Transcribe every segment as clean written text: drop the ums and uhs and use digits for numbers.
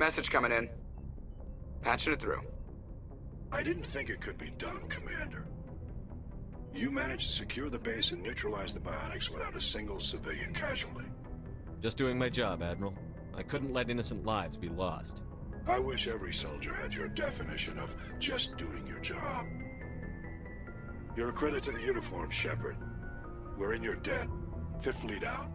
Message coming in. Patching it through. I didn't think it could be done, Commander. You managed to secure the base and neutralize the bionics without a single civilian casualty. Just doing my job, Admiral. I couldn't let innocent lives be lost. I wish every soldier had your definition of just doing your job. You're a credit to the uniform, Shepard. We're in your debt. Fifth Fleet out.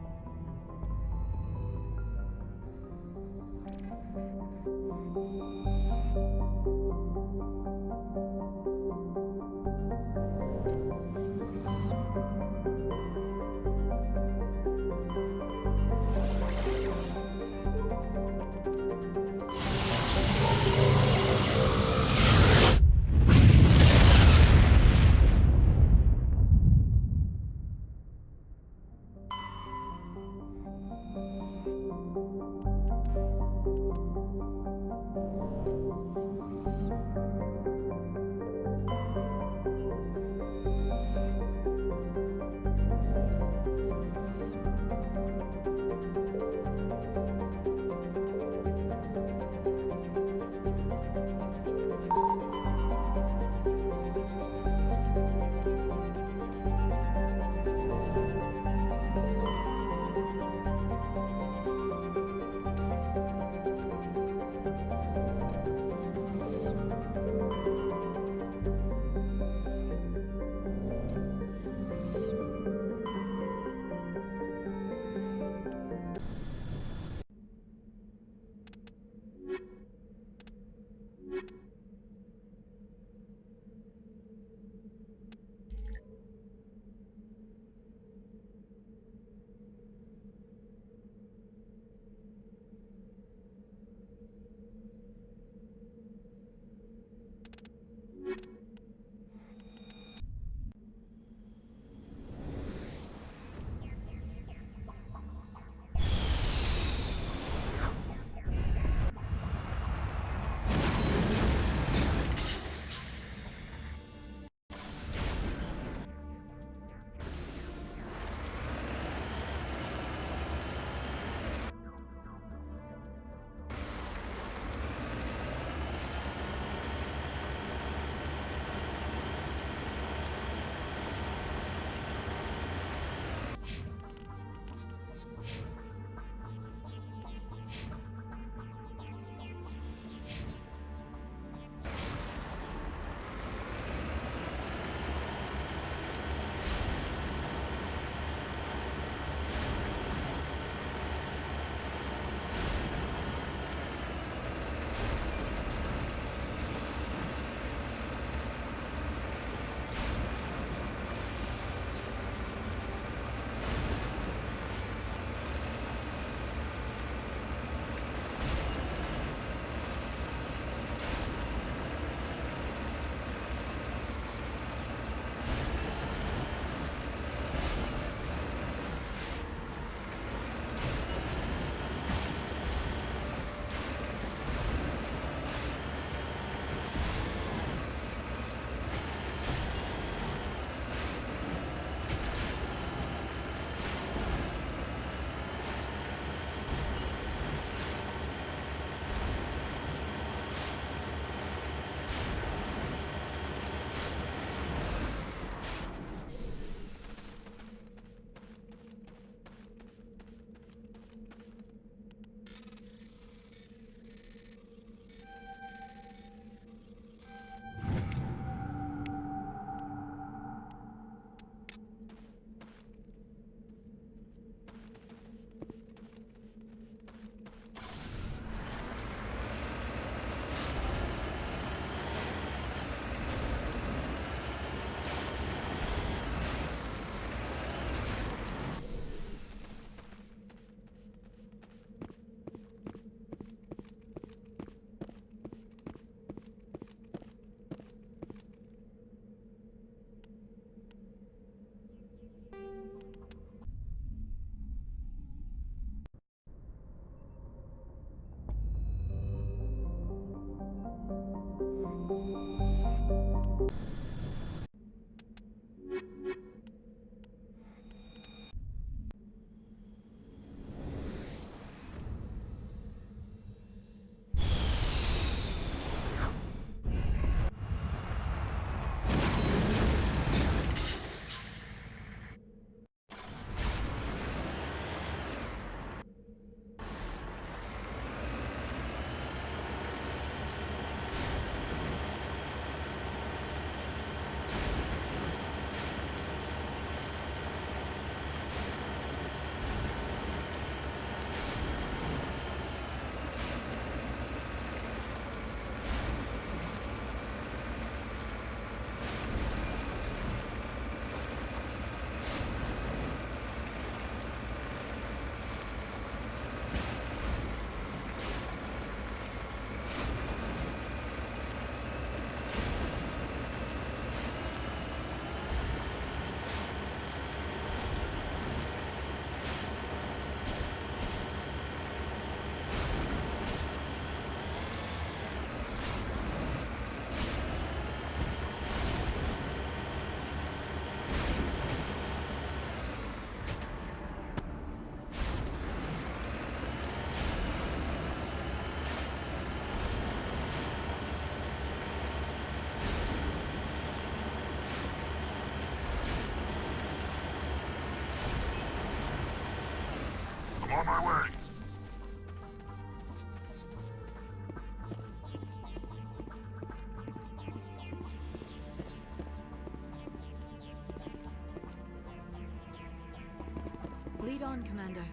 Lead on, Commander.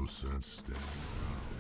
No sense standing around.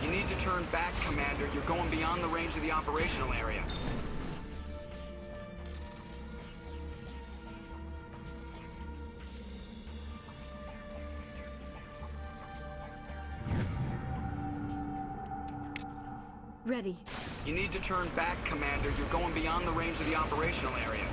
You need to turn back, Commander. You're going beyond the range of the operational area. Ready. You need to turn back, Commander. You're going beyond the range of the operational area.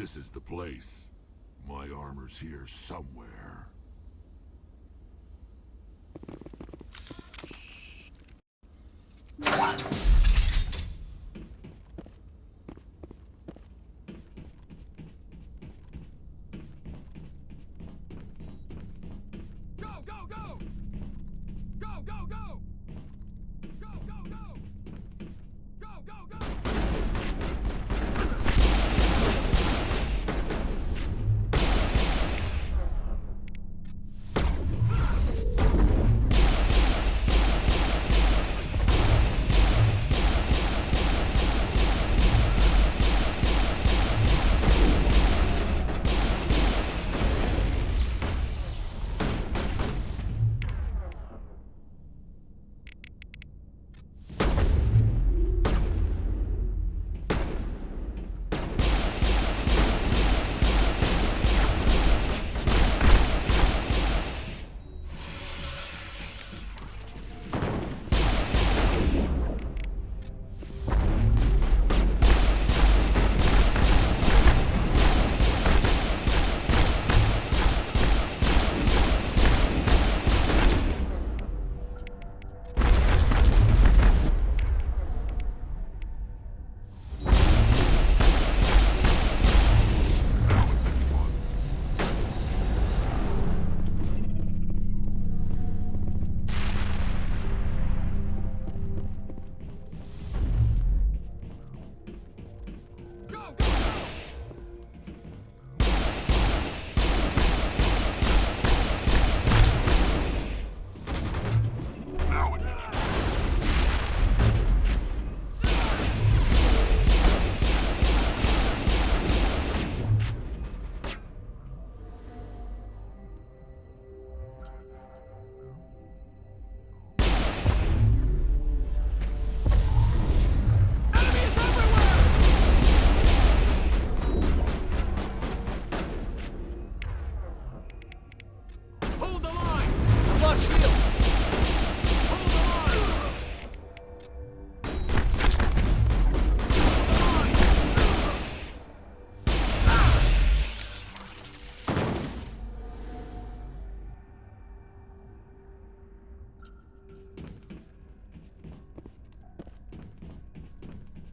This is the place. My armor's here somewhere. Go, go, go! Go, go, go! Go, go, go! Go, go, go!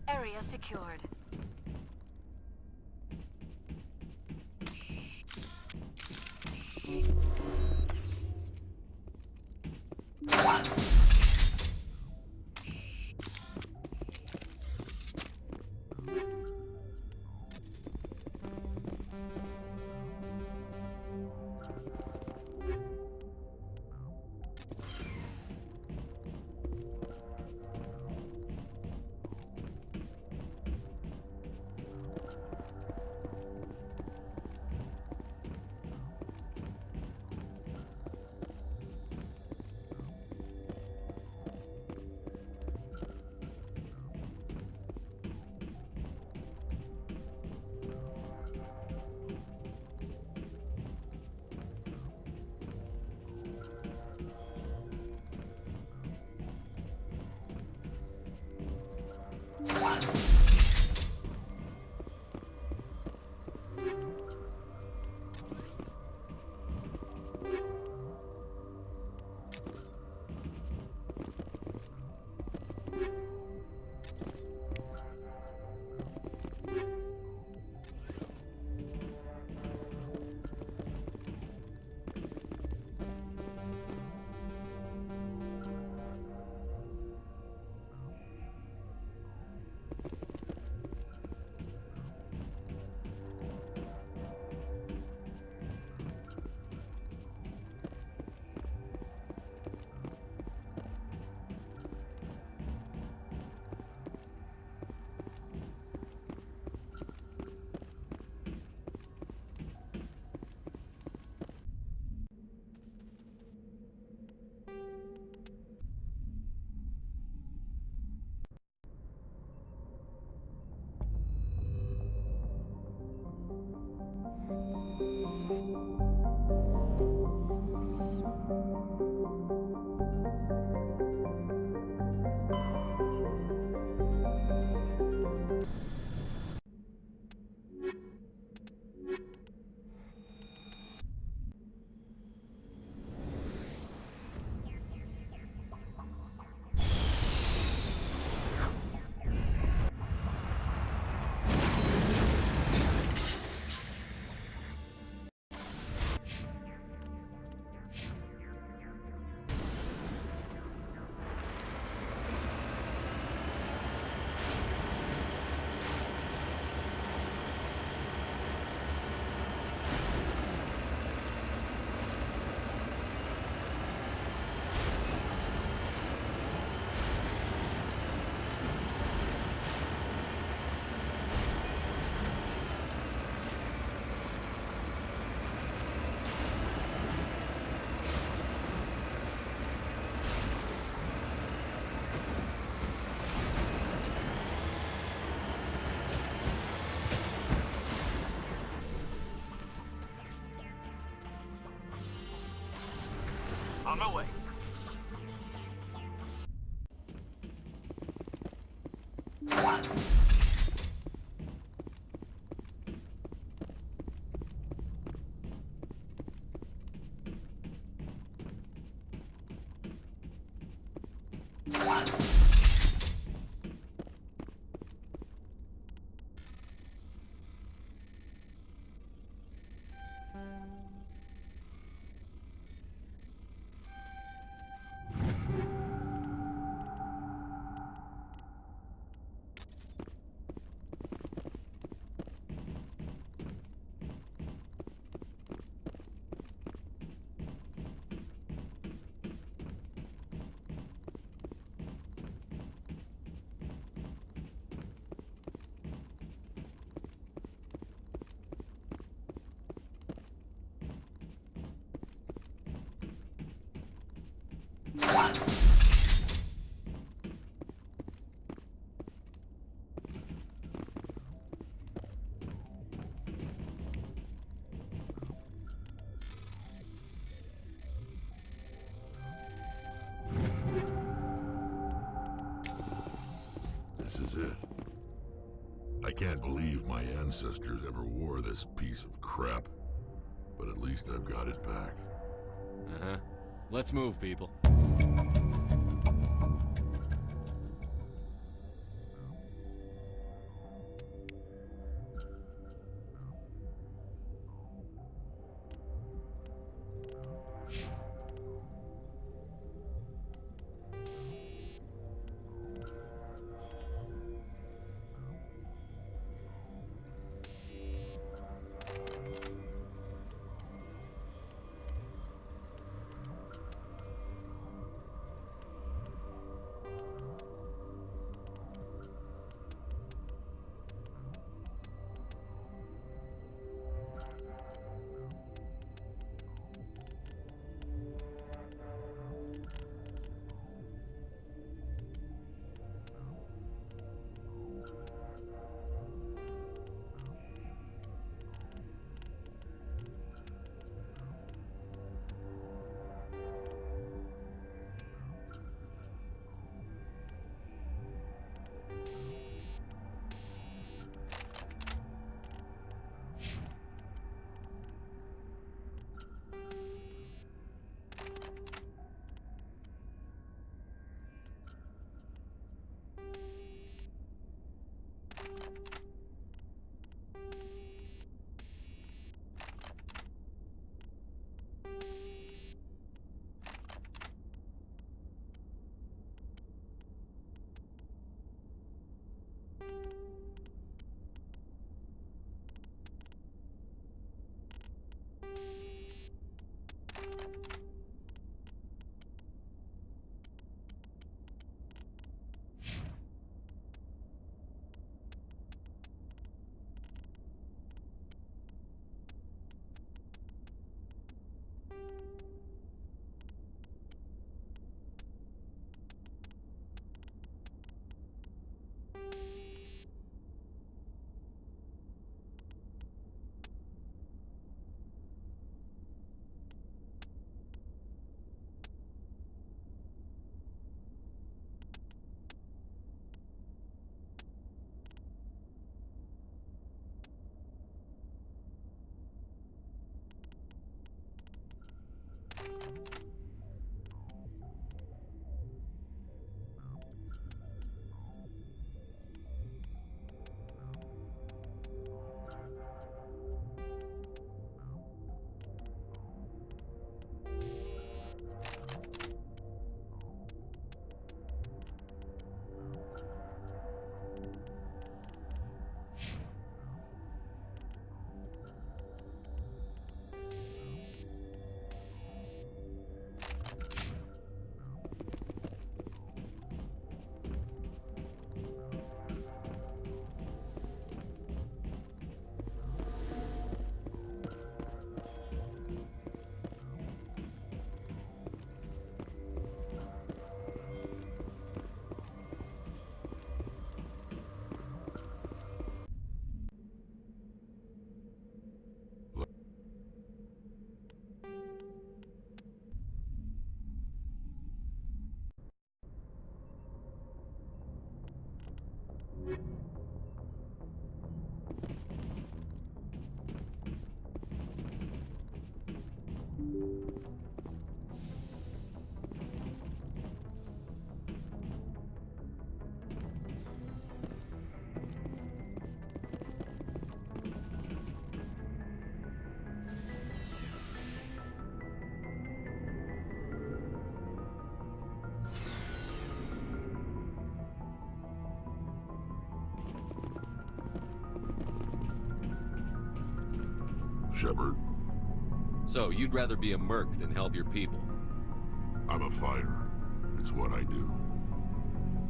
Area secured. On my way. This is it. I can't believe my ancestors ever wore this piece of crap. But at least I've got it back. Uh-huh. Let's move, people. Shepard. So, you'd rather be a merc than help your people? I'm a fighter. It's what I do.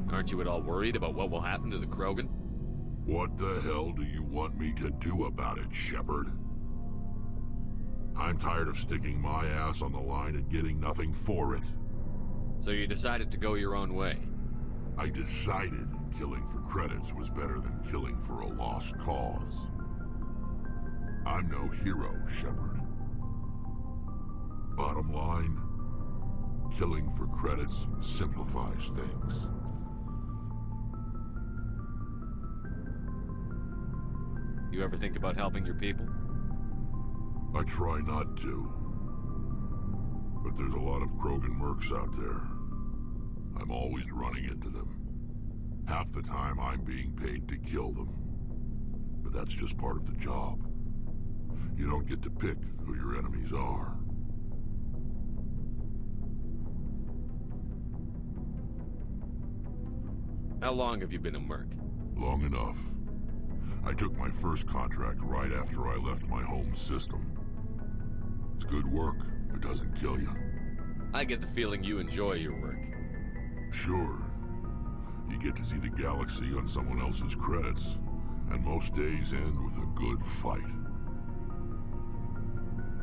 Aren't you at all worried about what will happen to the Krogan? What the hell do you want me to do about it, Shepard? I'm tired of sticking my ass on the line and getting nothing for it. So you decided to go your own way? I decided killing for credits was better than killing for a lost cause. I'm no hero, Shepard. Bottom line, killing for credits simplifies things. You ever think about helping your people? I try not to. But there's a lot of Krogan mercs out there. I'm always running into them. Half the time I'm being paid to kill them. But that's just part of the job. You don't get to pick who your enemies are. How long have you been a merc? Long enough. I took my first contract right after I left my home system. It's good work if it doesn't kill you. I get the feeling you enjoy your work. Sure. You get to see the galaxy on someone else's credits, and most days end with a good fight.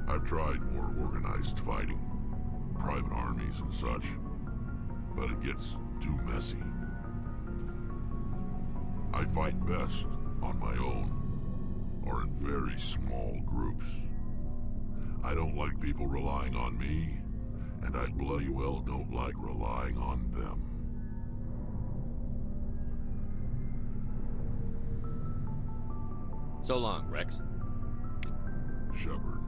I've tried more organized fighting, private armies and such, but it gets too messy. I fight best on my own, or in very small groups. I don't like people relying on me, and I bloody well don't like relying on them. So long, Rex. Shepard.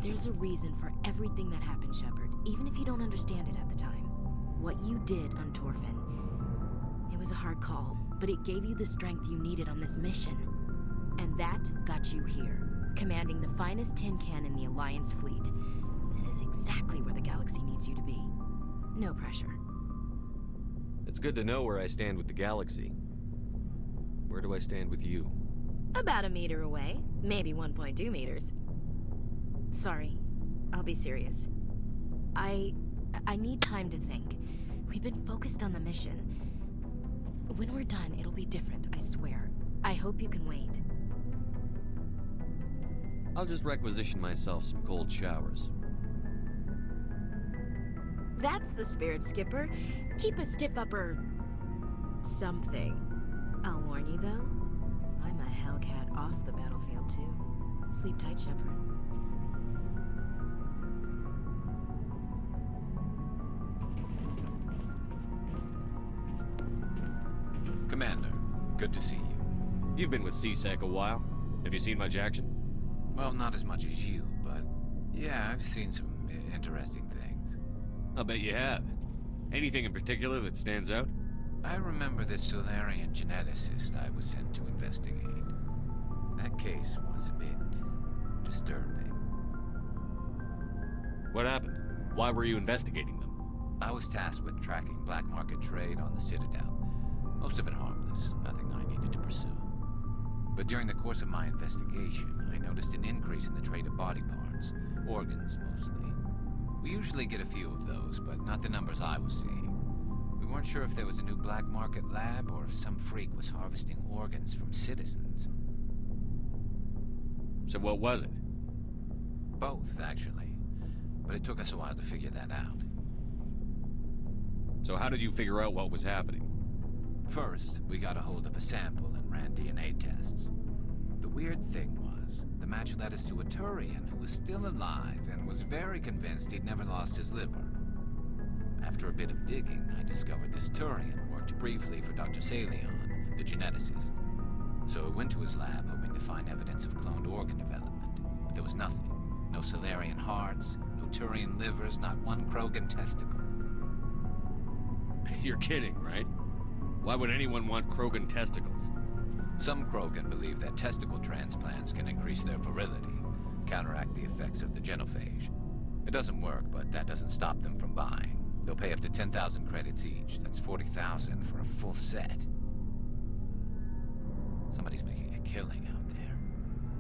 There's a reason for everything that happened, Shepard, even if you don't understand it at the time. What you did on Torfin. It was a hard call, but it gave you the strength you needed on this mission. And that got you here, commanding the finest tin can in the Alliance fleet. This is exactly where the galaxy needs you to be. No pressure. It's good to know where I stand with the galaxy. Where do I stand with you? About a meter away, maybe 1.2 meters. Sorry, I'll be serious. I need time to think. We've been focused on the mission. When we're done, it'll be different, I swear. I hope you can wait. I'll just requisition myself some cold showers. That's the spirit, Skipper. Keep a stiff upper... something. I'll warn you, though. I'm a Hellcat off the battlefield, too. Sleep tight, Shepard. Commander, good to see you. You've been with C-Sec a while. Have you seen much action? Well, not as much as you, but yeah, I've seen some interesting things. I'll bet you have. Anything in particular that stands out? I remember this Solarian geneticist I was sent to investigate. That case was a bit disturbing. What happened? Why were you investigating them? I was tasked with tracking black market trade on the Citadel. Most of it harmless, nothing I needed to pursue. But during the course of my investigation, I noticed an increase in the trade of body parts, organs mostly. We usually get a few of those, but not the numbers I was seeing. We weren't sure if there was a new black market lab or if some freak was harvesting organs from citizens. So what was it? Both, actually. But it took us a while to figure that out. So how did you figure out what was happening? First, we got a hold of a sample and ran DNA tests. The weird thing was, the match led us to a Turian who was still alive and was very convinced he'd never lost his liver. After a bit of digging, I discovered this Turian worked briefly for Dr. Salion, the geneticist. So I went to his lab hoping to find evidence of cloned organ development, but there was nothing. No Solarian hearts, no Turian livers, not one Krogan testicle. You're kidding, right? Why would anyone want Krogan testicles? Some Krogan believe that testicle transplants can increase their virility, counteract the effects of the genophage. It doesn't work, but that doesn't stop them from buying. They'll pay up to 10,000 credits each. That's 40,000 for a full set. Somebody's making a killing out there.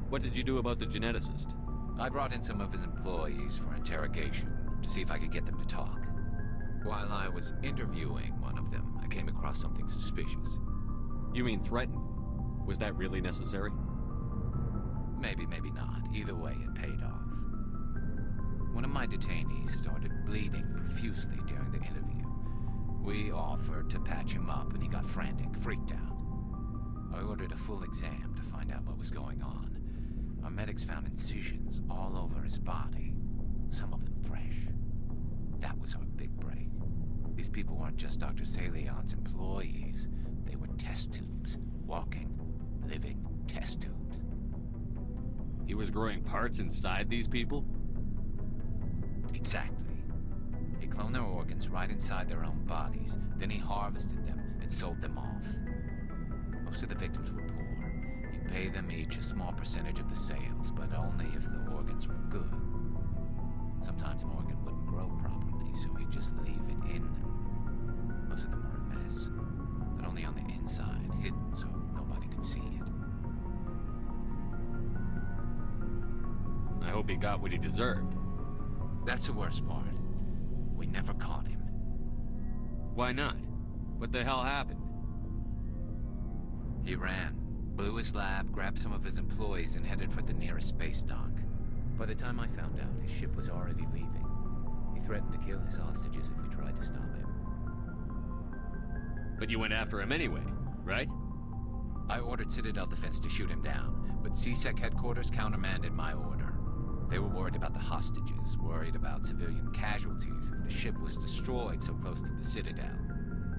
What did you do about the geneticist? I brought in some of his employees for interrogation, to see if I could get them to talk. While I was interviewing one of them, I came across something suspicious. You mean threaten? Was that really necessary? Maybe, maybe not. Either way, it paid off. One of my detainees started bleeding profusely during the interview. We offered to patch him up, and he got frantic, freaked out. I ordered a full exam to find out what was going on. Our medics found incisions all over his body, some of them fresh. That was our big break. These people weren't just Dr. Salion's employees. They were test tubes. Walking, living test tubes. He was growing parts inside these people? Exactly. He cloned their organs right inside their own bodies. Then he harvested them and sold them off. Most of the victims were poor. He'd pay them each a small percentage of the sales, but only if the organs were good. Sometimes an organ wouldn't grow properly, so he'd just leave it in them. Most of them were a mess, but only on the inside, hidden so nobody could see it. I hope he got what he deserved. That's the worst part. We never caught him. Why not? What the hell happened? He ran, blew his lab, grabbed some of his employees, and headed for the nearest space dock. By the time I found out, his ship was already leaving. He threatened to kill his hostages if we tried to stop him. But you went after him anyway, right? I ordered Citadel Defense to shoot him down, but C-Sec headquarters countermanded my order. They were worried about the hostages, worried about civilian casualties if the ship was destroyed so close to the Citadel.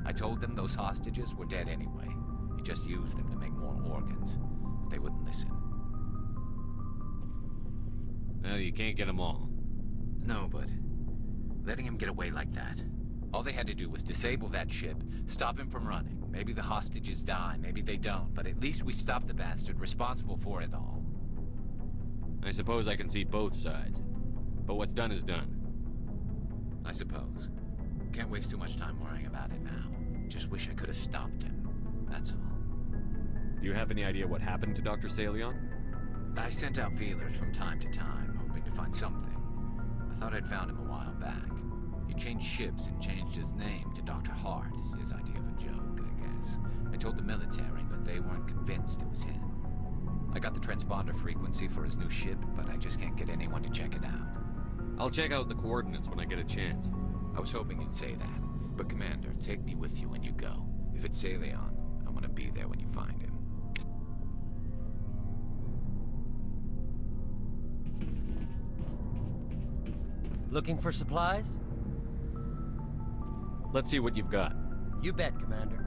I told them those hostages were dead anyway. He just used them to make more organs, but they wouldn't listen. Well, you can't get them all. No, but letting him get away like that. All they had to do was disable that ship, stop him from running. Maybe the hostages die, maybe they don't, but at least we stopped the bastard responsible for it all. I suppose I can see both sides. But what's done is done. I suppose. Can't waste too much time worrying about it now. Just wish I could have stopped him. That's all. Do you have any idea what happened to Dr. Salion? I sent out feelers from time to time, hoping to find something. I thought I'd found him a while back. He changed ships and changed his name to Dr. Hart, his idea of a joke, I guess. I told the military, but they weren't convinced it was him. I got the transponder frequency for his new ship, but I just can't get anyone to check it out. I'll check out the coordinates when I get a chance. I was hoping you'd say that. But Commander, take me with you when you go. If it's Salion, I want to be there when you find him. Looking for supplies? Let's see what you've got. You bet, Commander.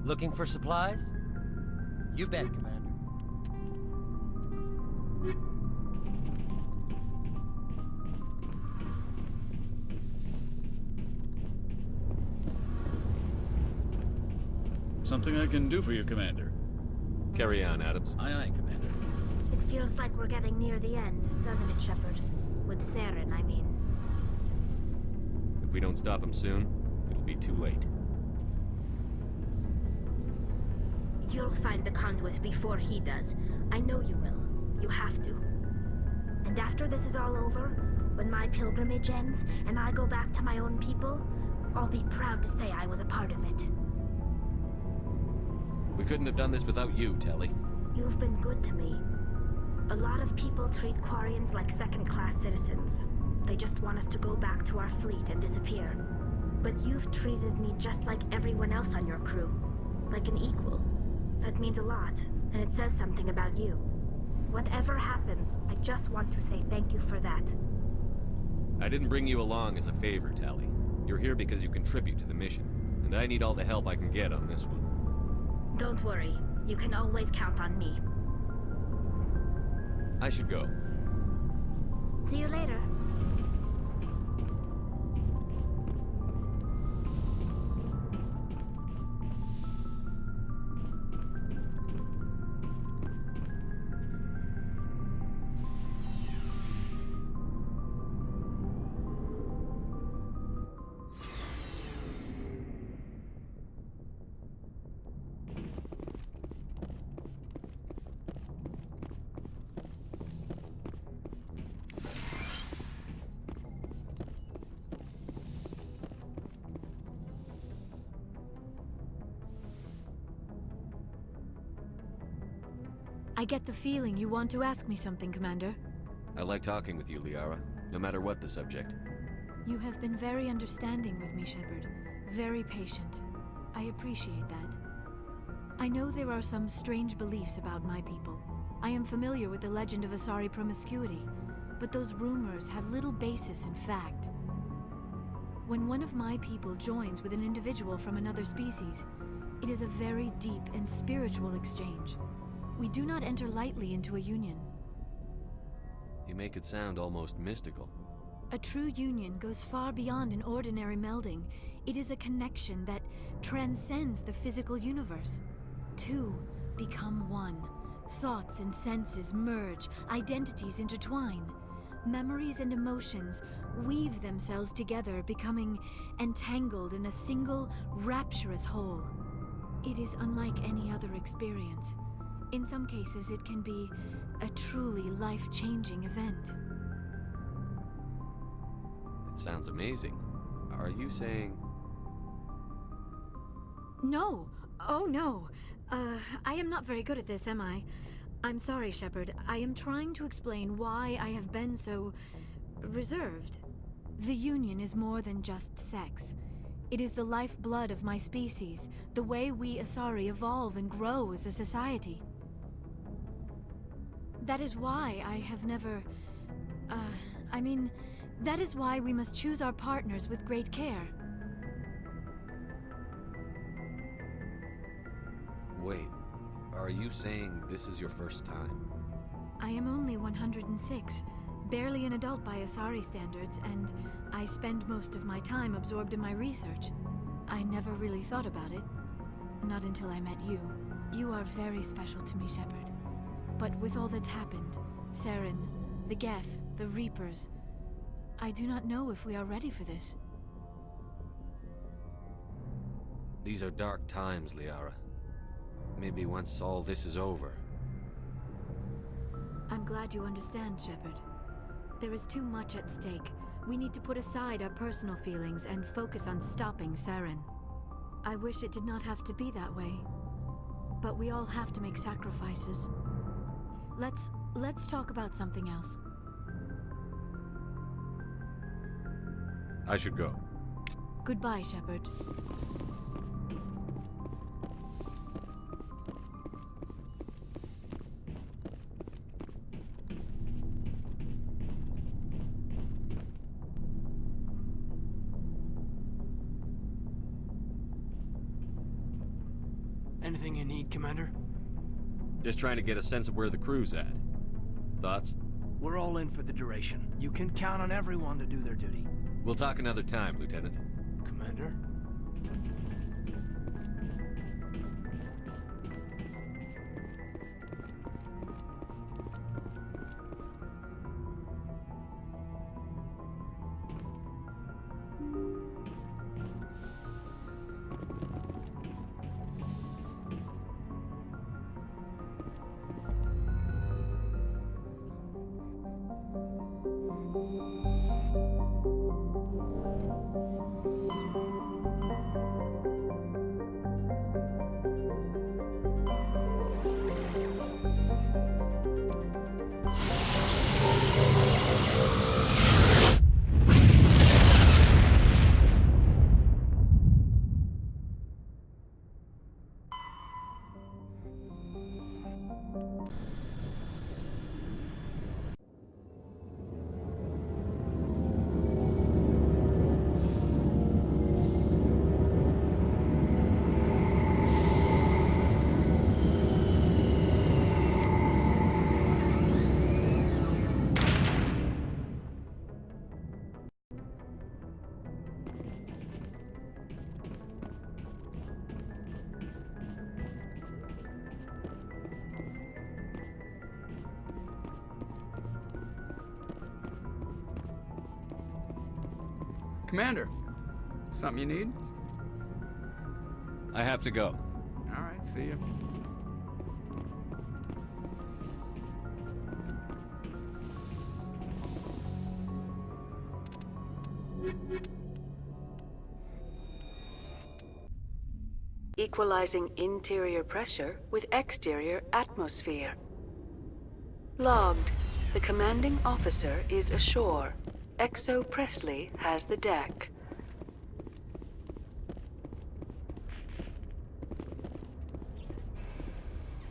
Looking for supplies? You bet, Commander. Something I can do for you, Commander. Carry on, Adams. Aye, aye, Commander. It feels like we're getting near the end, doesn't it, Shepard? With Saren, I mean. If we don't stop him soon, it'll be too late. You'll find the conduit before he does. I know you will. You have to. And after this is all over, when my pilgrimage ends, and I go back to my own people, I'll be proud to say I was a part of it. We couldn't have done this without you, Telly. You've been good to me. A lot of people treat Quarians like second-class citizens. They just want us to go back to our fleet and disappear. But you've treated me just like everyone else on your crew. Like an equal. That means a lot, and it says something about you. Whatever happens, I just want to say thank you for that. I didn't bring you along as a favor, Tally. You're here because you contribute to the mission, and I need all the help I can get on this one. Don't worry. You can always count on me. I should go. See you later. I get the feeling you want to ask me something, Commander. I like talking with you, Liara, no matter what the subject. You have been very understanding with me, Shepard. Very patient. I appreciate that. I know there are some strange beliefs about my people. I am familiar with the legend of Asari promiscuity, but those rumors have little basis in fact. When one of my people joins with an individual from another species, it is a very deep and spiritual exchange. We do not enter lightly into a union. You make it sound almost mystical. A true union goes far beyond an ordinary melding. It is a connection that transcends the physical universe. Two become one. Thoughts and senses merge, identities intertwine. Memories and emotions weave themselves together, becoming entangled in a single, rapturous whole. It is unlike any other experience. In some cases, it can be a truly life-changing event. It sounds amazing. Are you saying... No. Oh, no. I am not very good at this, am I? I'm sorry, Shepard. I am trying to explain why I have been so... reserved. The Union is more than just sex. It is the lifeblood of my species, the way we Asari evolve and grow as a society. That is why I have never... that is why we must choose our partners with great care. Wait, are you saying this is your first time? I am only 106, barely an adult by Asari standards, and I spend most of my time absorbed in my research. I never really thought about it. Not until I met you. You are very special to me, Shepard. But with all that's happened, Saren, the Geth, the Reapers, I do not know if we are ready for this. These are dark times, Liara. Maybe once all this is over... I'm glad you understand, Shepard. There is too much at stake. We need to put aside our personal feelings and focus on stopping Saren. I wish it did not have to be that way. But we all have to make sacrifices. Let's talk about something else. I should go. Goodbye, Shepard. Anything you need, Commander? Just trying to get a sense of where the crew's at. Thoughts? We're all in for the duration. You can count on everyone to do their duty. We'll talk another time, Lieutenant. Commander? Commander, something you need? I have to go. All right, see you. Equalizing interior pressure with exterior atmosphere. Logged. The commanding officer is ashore. Exo Presley has the deck.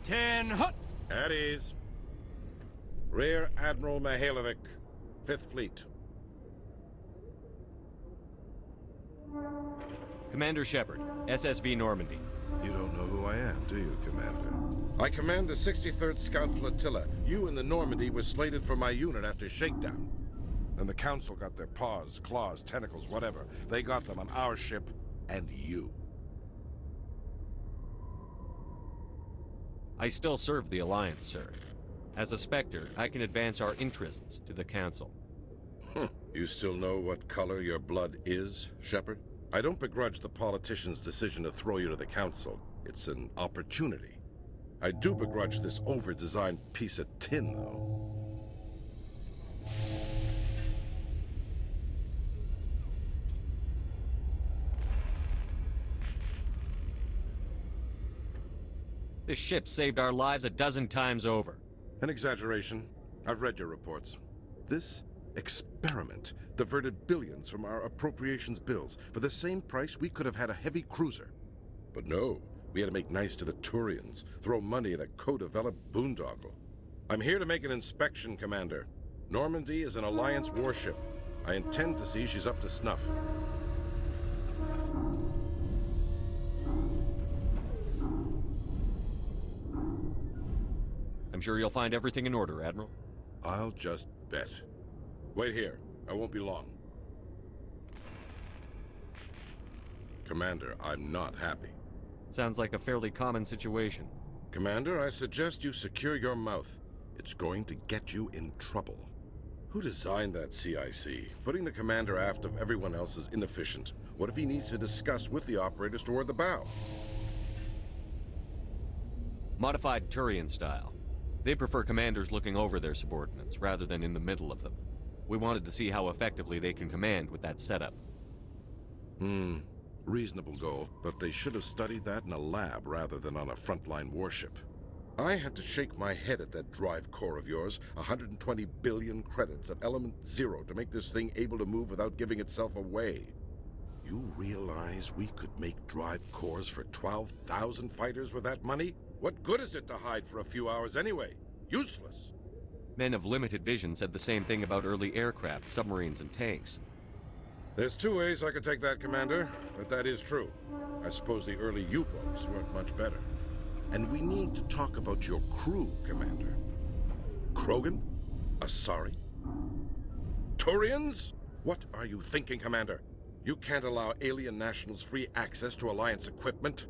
Ten hut! At ease. Rear Admiral Mihailovic, 5th Fleet. Commander Shepard, SSV Normandy. You don't know who I am, do you, Commander? I command the 63rd Scout Flotilla. You and the Normandy were slated for my unit after shakedown. Then the Council got their paws, claws, tentacles, whatever. They got them on our ship and you. I still serve the Alliance, sir. As a Spectre, I can advance our interests to the Council. You still know what color your blood is, Shepard? I don't begrudge the politician's decision to throw you to the Council. It's an opportunity. I do begrudge this over-designed piece of tin, though. This ship saved our lives a dozen times over. An exaggeration. I've read your reports. This experiment diverted billions from our appropriations bills. For the same price, we could have had a heavy cruiser. But no, we had to make nice to the Turians, throw money at a co-developed boondoggle. I'm here to make an inspection, Commander. Normandy is an Alliance warship. I intend to see she's up to snuff. I'm sure you'll find everything in order, Admiral. I'll just bet. Wait here. I won't be long. Commander, I'm not happy. Sounds like a fairly common situation. Commander, I suggest you secure your mouth. It's going to get you in trouble. Who designed that CIC? Putting the commander aft of everyone else is inefficient. What if he needs to discuss with the operators toward the bow? Modified Turian style. They prefer commanders looking over their subordinates, rather than in the middle of them. We wanted to see how effectively they can command with that setup. Reasonable goal, but they should have studied that in a lab rather than on a frontline warship. I had to shake my head at that drive core of yours, 120 billion credits at element 0 to make this thing able to move without giving itself away. You realize we could make drive cores for 12,000 fighters with that money? What good is it to hide for a few hours anyway? Useless. Men of limited vision said the same thing about early aircraft, submarines, and tanks. There's two ways I could take that, Commander, but that is true. I suppose the early U-boats weren't much better. And we need to talk about your crew, Commander. Krogan? Asari? Turians? What are you thinking, Commander? You can't allow alien nationals free access to Alliance equipment?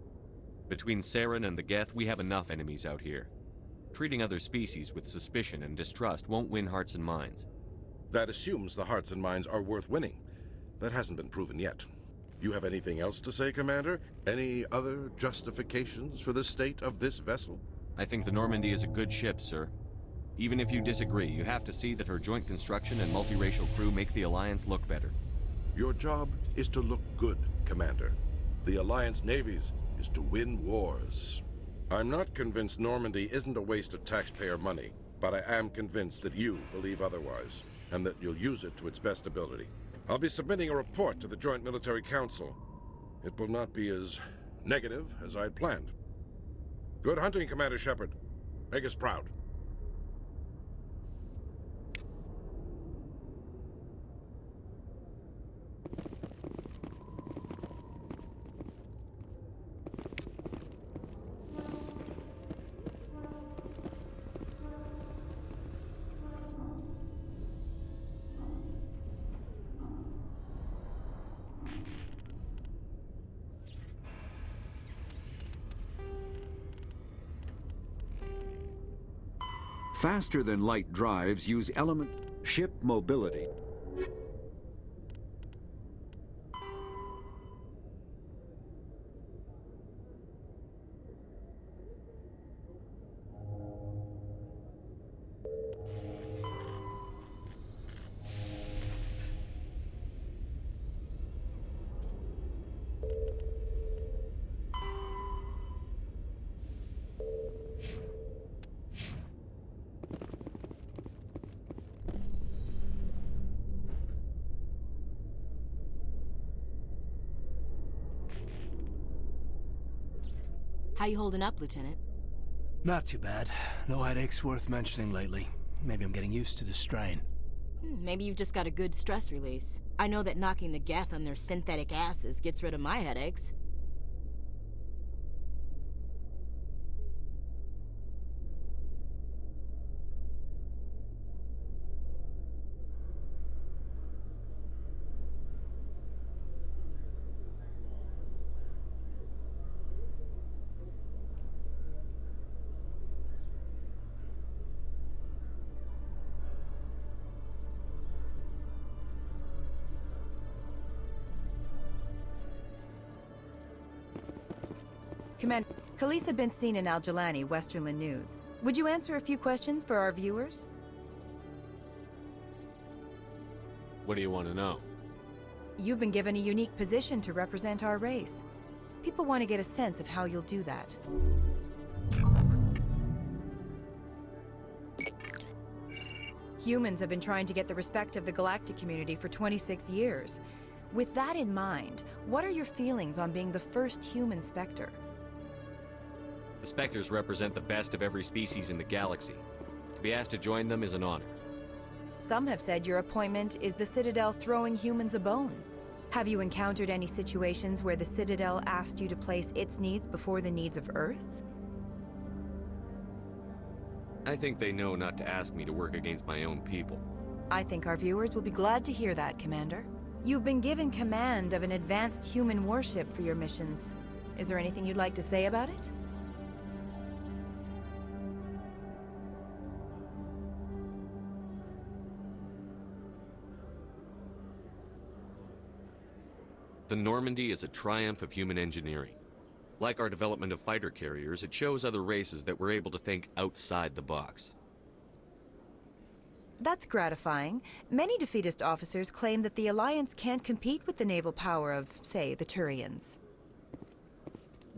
Between Saren and the Geth, we have enough enemies out here. Treating other species with suspicion and distrust won't win hearts and minds. That assumes the hearts and minds are worth winning. That hasn't been proven yet. You have anything else to say, Commander? Any other justifications for the state of this vessel? I think the Normandy is a good ship, sir. Even if you disagree, you have to see that her joint construction and multiracial crew make the Alliance look better. Your job is to look good, Commander. The Alliance navies is to win wars. I'm not convinced Normandy isn't a waste of taxpayer money, but I am convinced that you believe otherwise, and that you'll use it to its best ability. I'll be submitting a report to the Joint Military Council. It will not be as negative as I'd planned. Good hunting, Commander Shepard. Make us proud. Faster than light drives use element ship mobility. How you holding up, Lieutenant? Not too bad. No headaches worth mentioning lately. Maybe I'm getting used to the strain. Maybe you've just got a good stress release. I know that knocking the geth on their synthetic asses gets rid of my headaches. Commander, Khalees had been seen in Al-Jalani, Westerland News. Would you answer a few questions for our viewers? What do you want to know? You've been given a unique position to represent our race. People want to get a sense of how you'll do that. Humans have been trying to get the respect of the galactic community for 26 years. With that in mind, what are your feelings on being the first human Spectre? The Spectres represent the best of every species in the galaxy. To be asked to join them is an honor. Some have said your appointment is the Citadel throwing humans a bone. Have you encountered any situations where the Citadel asked you to place its needs before the needs of Earth? I think they know not to ask me to work against my own people. I think our viewers will be glad to hear that, Commander. You've been given command of an advanced human warship for your missions. Is there anything you'd like to say about it? The Normandy is a triumph of human engineering. Like our development of fighter carriers, it shows other races that we're able to think outside the box. That's gratifying. Many defeatist officers claim that the Alliance can't compete with the naval power of, say, the Turians.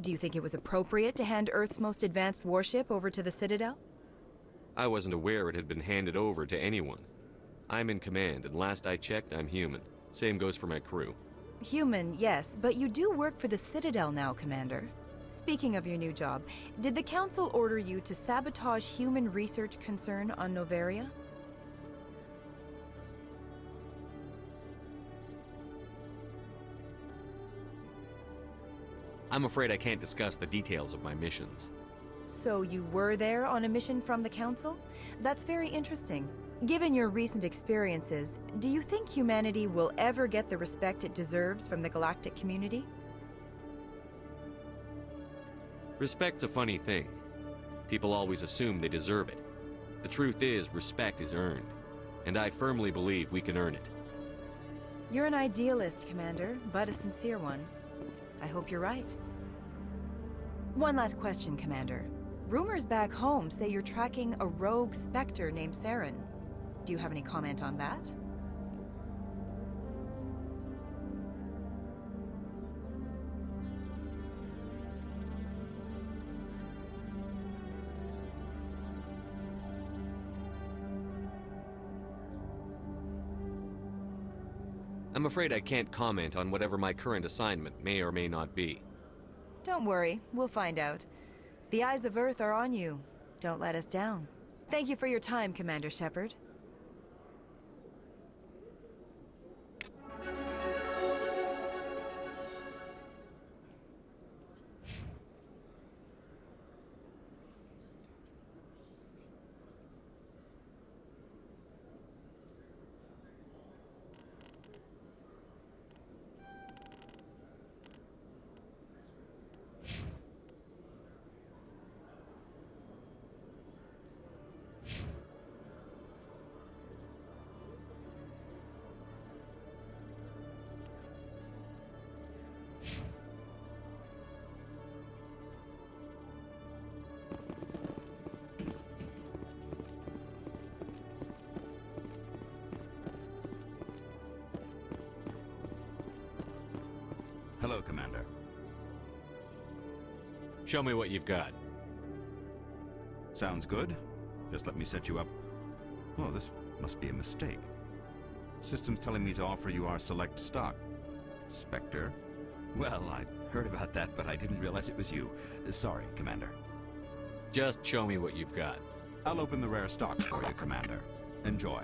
Do you think it was appropriate to hand Earth's most advanced warship over to the Citadel? I wasn't aware it had been handed over to anyone. I'm in command, and last I checked, I'm human. Same goes for my crew. Human, yes, but you do work for the Citadel now, Commander. Speaking of your new job, did the Council order you to sabotage human research concern on Noveria? I'm afraid I can't discuss the details of my missions. So you were there on a mission from the Council? That's very interesting. Given your recent experiences, do you think humanity will ever get the respect it deserves from the galactic community? Respect's a funny thing. People always assume they deserve it. The truth is, respect is earned, and I firmly believe we can earn it. You're an idealist, Commander, but a sincere one. I hope you're right. One last question, Commander. Rumors back home say you're tracking a rogue Spectre named Saren. Do you have any comment on that? I'm afraid I can't comment on whatever my current assignment may or may not be. Don't worry, we'll find out. The eyes of Earth are on you. Don't let us down. Thank you for your time, Commander Shepard. Hello, Commander. Show me what you've got. Sounds good. Just let me set you up. Oh, this must be a mistake. System's telling me to offer you our select stock. Spectre. Well, I heard about that, but I didn't realize it was you. Sorry, Commander. Just show me what you've got. I'll open the rare stock for you, Commander. Enjoy.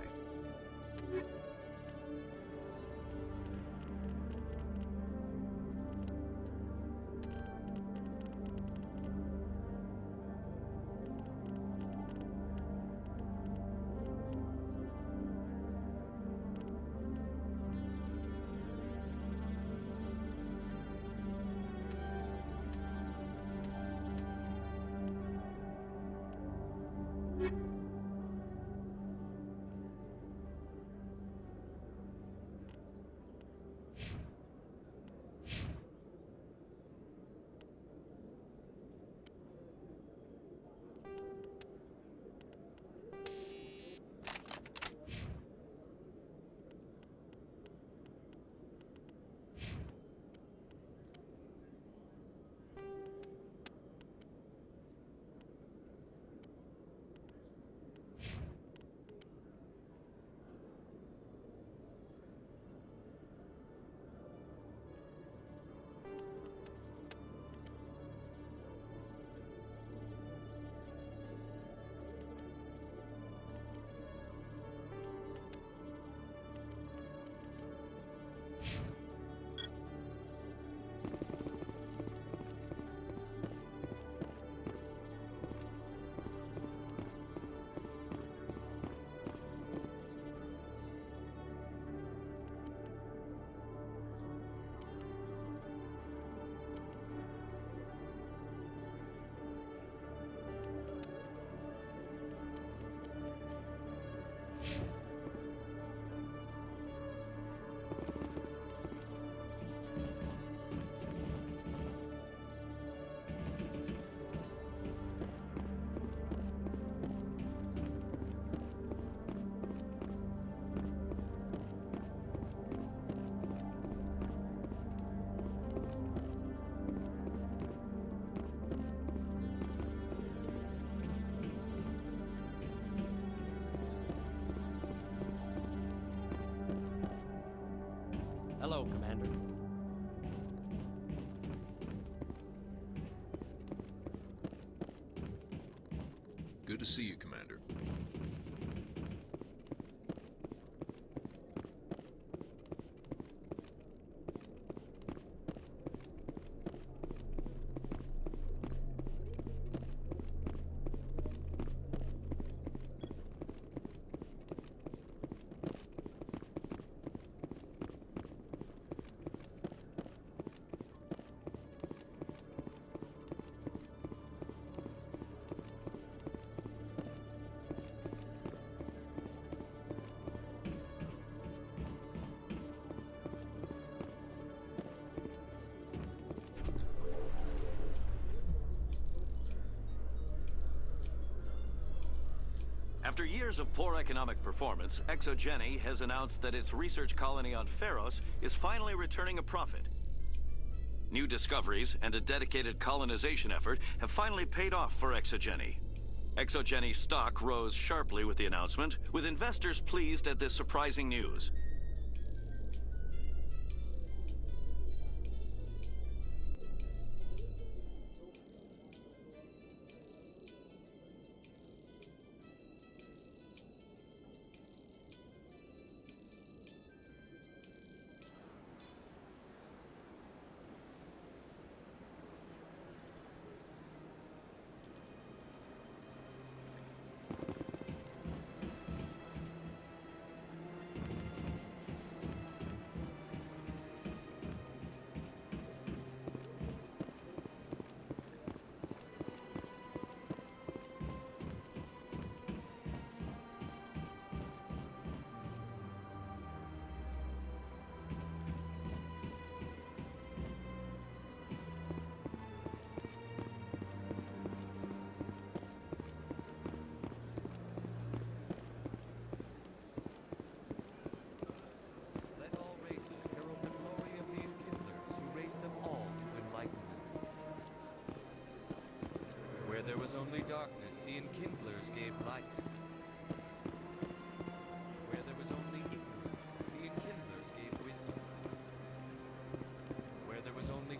Hello, Commander. Good to see you, Commander. After years of poor economic performance, ExoGeni has announced that its research colony on Pharos is finally returning a profit. New discoveries and a dedicated colonization effort have finally paid off for ExoGeni. ExoGeni's stock rose sharply with the announcement, with investors pleased at this surprising news. Where there was only darkness, the enkindlers gave light. Where there was only ignorance, the enkindlers gave wisdom. Where there was only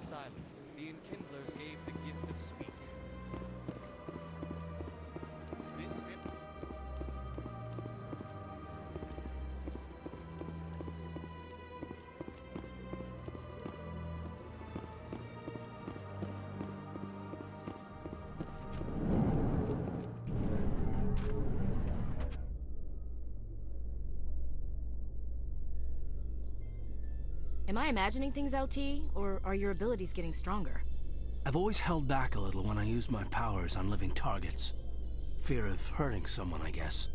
Am I imagining things, LT, or are your abilities getting stronger? I've always held back a little when I use my powers on living targets. Fear of hurting someone, I guess.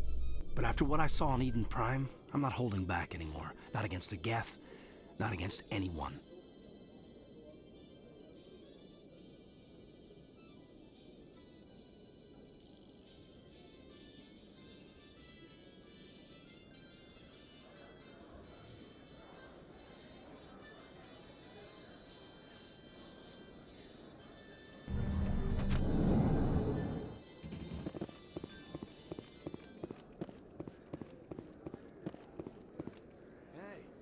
But after what I saw on Eden Prime, I'm not holding back anymore. Not against a Geth, not against anyone.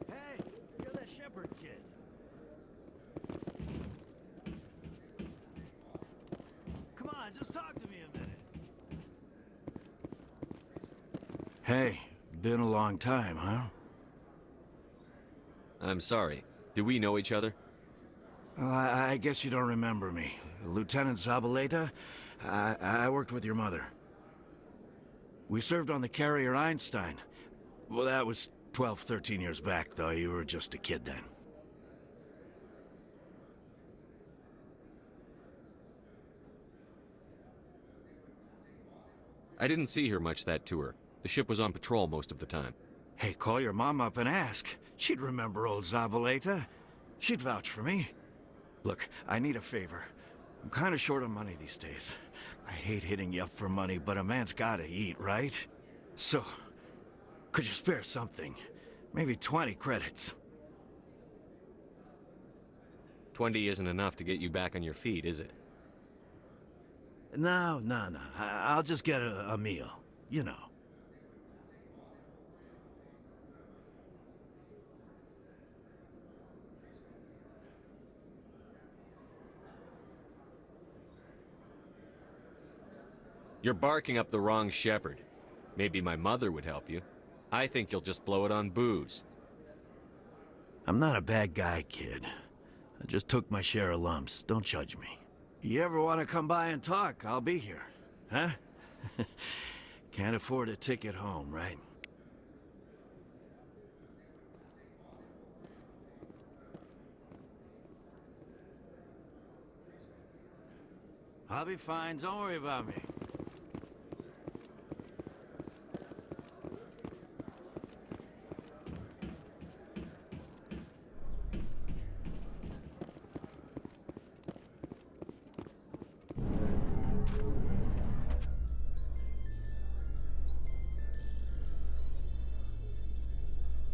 Hey, you're that Shepherd kid. Come on, just talk to me a minute. Hey, been a long time, huh? I'm sorry. Do we know each other? Well, I guess you don't remember me. Lieutenant Zabaleta? I worked with your mother. We served on the carrier Einstein. Well, that was 12, 13 years back, though. You were just a kid then. I didn't see her much that tour. The ship was on patrol most of the time. Hey, call your mom up and ask. She'd remember old Zabaleta. She'd vouch for me. Look, I need a favor. I'm kind of short on money these days. I hate hitting you up for money, but a man's gotta eat, right? So, could you spare something? Maybe 20 credits. 20 isn't enough to get you back on your feet, is it? No. I'll just get a meal. You know. You're barking up the wrong shepherd. Maybe my mother would help you. I think you'll just blow it on booze. I'm not a bad guy, kid. I just took my share of lumps. Don't judge me. You ever want to come by and talk, I'll be here. Huh? Can't afford a ticket home, right? I'll be fine. Don't worry about me.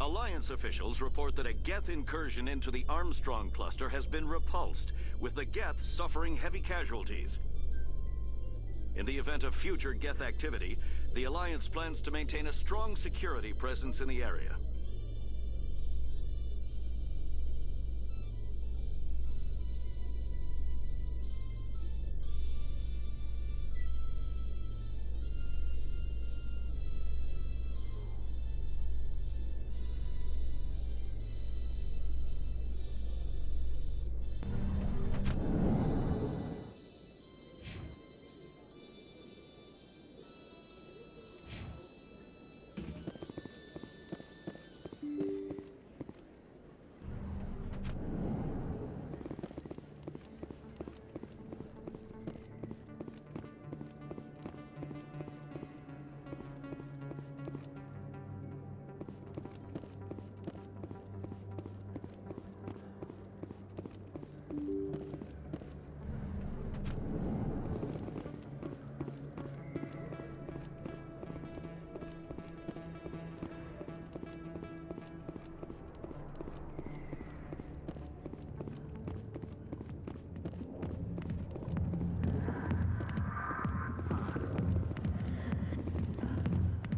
Alliance officials report that a Geth incursion into the Armstrong cluster has been repulsed, with the Geth suffering heavy casualties. In the event of future Geth activity, the Alliance plans to maintain a strong security presence in the area.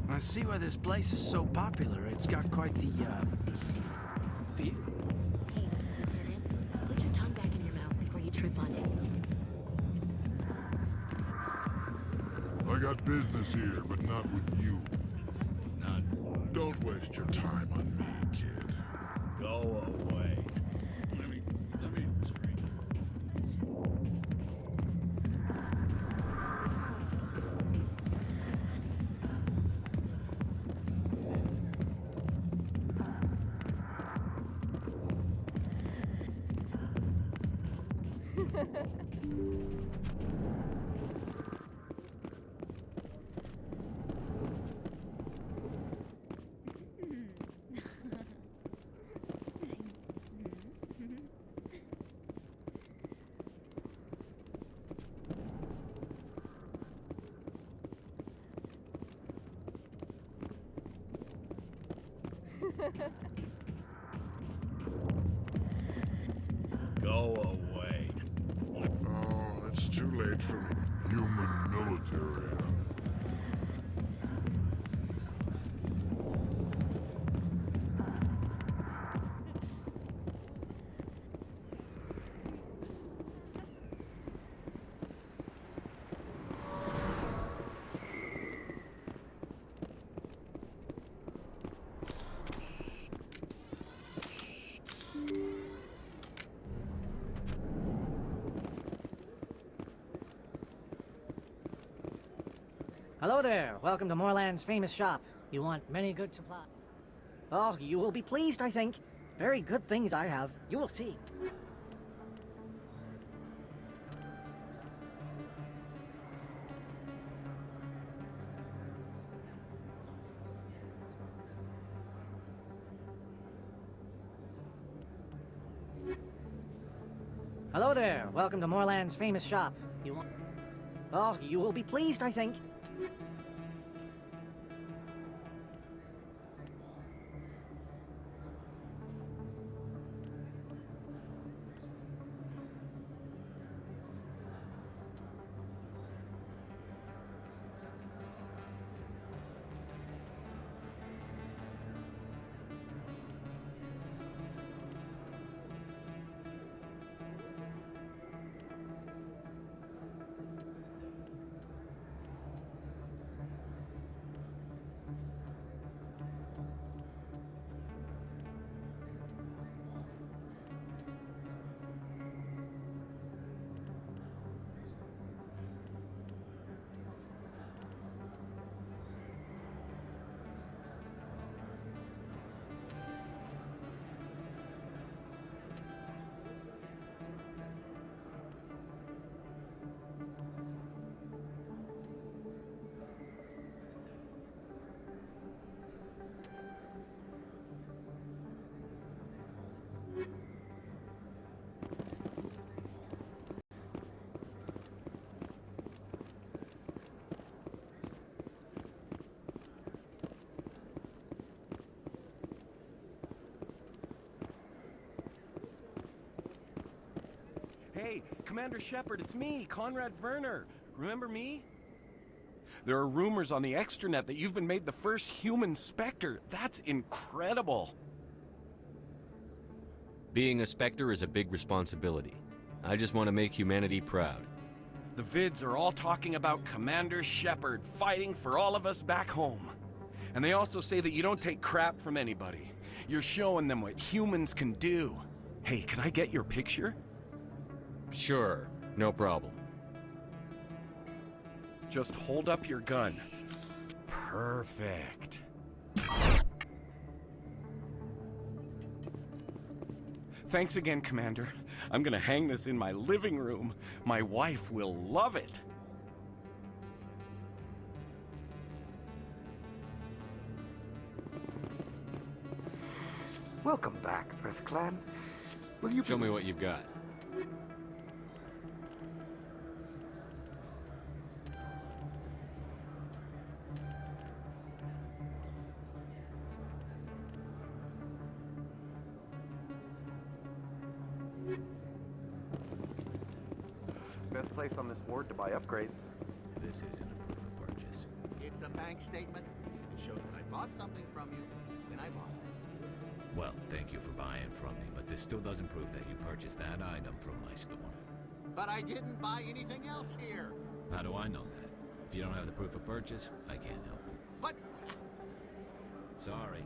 I see why this place is so popular. It's got quite the, feel. Hey, Lieutenant, put your tongue back in your mouth before you trip on it. I got business here, but not with you. None. Don't waste your time on me, kid. Go away. Let me scream. Go away. Oh, it's too late for me. Human military. Hello there. Welcome to Moorland's famous shop. You want many good supplies? Oh, you will be pleased, I think. Very good things I have. You will see. Hello there. Welcome to Moorland's famous shop. You want... Oh, you will be pleased, I think. Hey, Commander Shepard, it's me, Conrad Werner. Remember me? There are rumors on the extranet that you've been made the first human Spectre. That's incredible. Being a Spectre is a big responsibility. I just want to make humanity proud. The vids are all talking about Commander Shepard fighting for all of us back home. And they also say that you don't take crap from anybody. You're showing them what humans can do. Hey, can I get your picture? Sure, no problem. Just hold up your gun. Perfect. Thanks again, Commander. I'm gonna hang this in my living room. My wife will love it. Welcome back, Earth Clan. Will you show me what you've got? Best place on this ward to buy upgrades. This isn't a proof of purchase. It's a bank statement. It shows that I bought something from you when I bought it. Well, thank you for buying from me, but this still doesn't prove that you purchased that item from my store. But I didn't buy anything else here. How do I know that? If you don't have the proof of purchase, I can't help you. But... Sorry.